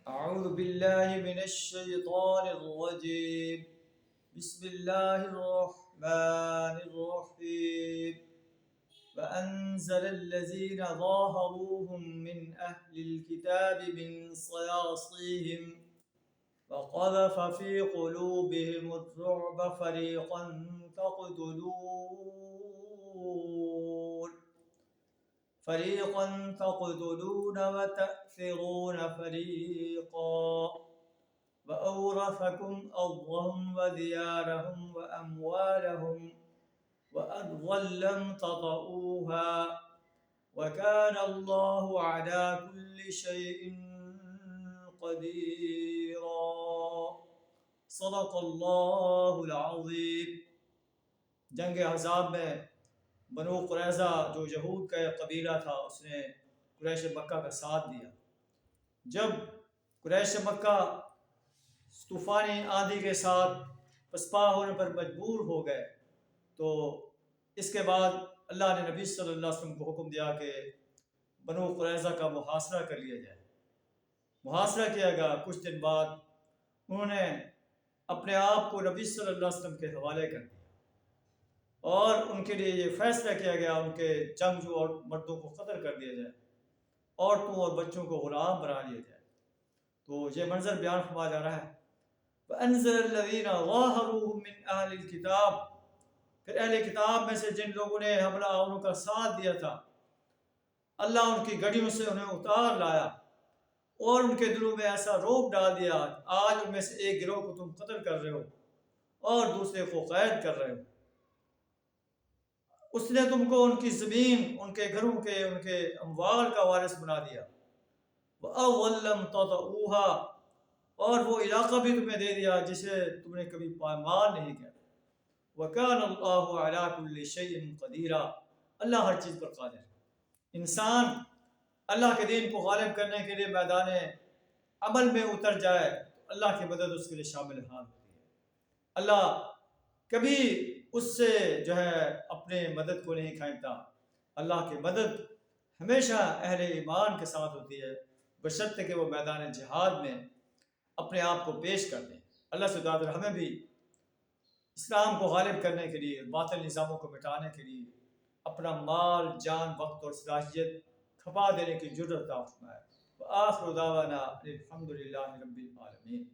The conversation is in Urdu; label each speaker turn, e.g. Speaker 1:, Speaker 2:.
Speaker 1: أعوذ بالله من الشيطان الرجيم. بسم الله الرحمن الرحيم. وأنزل الذين ظاهروهم من أهل الكتاب من صياصيهم وقذف في قلوبهم الرعب فريقا تقتلون وتأثرون فريقا وأورثكم أرضهم وديارهم وأموالهم وأرضا لم تطئوها وكان الله على كل شيء قديرا. صدق اللہ العظیم. جنگ احزاب میں بنو قریظہ جو یہود کا قبیلہ تھا اس نے قریش مکہ کا ساتھ دیا. جب قریش مکہ طوفانی آندھی کے ساتھ پسپا ہونے پر مجبور ہو گئے تو اس کے بعد اللہ نے نبی صلی اللہ علیہ وسلم کو حکم دیا کہ بنو قریظہ کا محاصرہ کر لیا جائے. محاصرہ کیا گیا. کچھ دن بعد انہوں نے اپنے آپ کو نبی صلی اللہ علیہ وسلم کے حوالے کر دیا اور ان کے لیے یہ فیصلہ کیا گیا ان کے جنگجو اور مردوں کو قتل کر دیا جائے، عورتوں اور بچوں کو غلام بنا لیا جائے. تو یہ منظر بیان فرمایا جا رہا ہے. وَأَنزَلَ الَّذِينَ ظَاهَرُوهُم مِّنْ أَهْلِ الْكِتَابِ. پھر اہل کتاب میں سے جن لوگوں نے حملہ آوروں کا ساتھ دیا تھا اللہ ان کی گڑیوں سے انہیں اتار لایا اور ان کے دلوں میں ایسا روب ڈال دیا آج ان میں سے ایک گروہ کو تم قتل کر رہے ہو اور دوسرے کو قید کر رہے ہو. اس نے تم کو ان کی زمین، ان کے گھروں کے، ان کے اموال کا وارث بنا دیا. وَأَرْضًا لَّمْ تَطِئُوهَا، اور وہ علاقہ بھی تمہیں دے دیا جسے تم نے کبھی پامال نہیں کیا. وَكَانَ اللَّهُ عَلَىٰ كُلِّ شَيْءٍ قَدِيرًا، اللہ ہر چیز پر قادر ہے. انسان اللہ کے دین کو غالب کرنے کے لیے میدان عمل میں اتر جائے تو اللہ کی مدد اس کے لیے شامل حال ہوتی ہے. اللہ کبھی اس سے جو ہے اپنے مدد کو نہیں کھینچتا. اللہ کی مدد ہمیشہ اہل ایمان کے ساتھ ہوتی ہے بشرطے کہ وہ میدان جہاد میں اپنے آپ کو پیش کر دیں. اللہ سے دعا ہمیں بھی اسلام کو غالب کرنے کے لیے، باطل نظاموں کو مٹانے کے لیے اپنا مال، جان، وقت اور صلاحیت کھپا دینے کی جرأت عطا فرمائے. وآخر دعوانا الحمد للہ رب العالمین.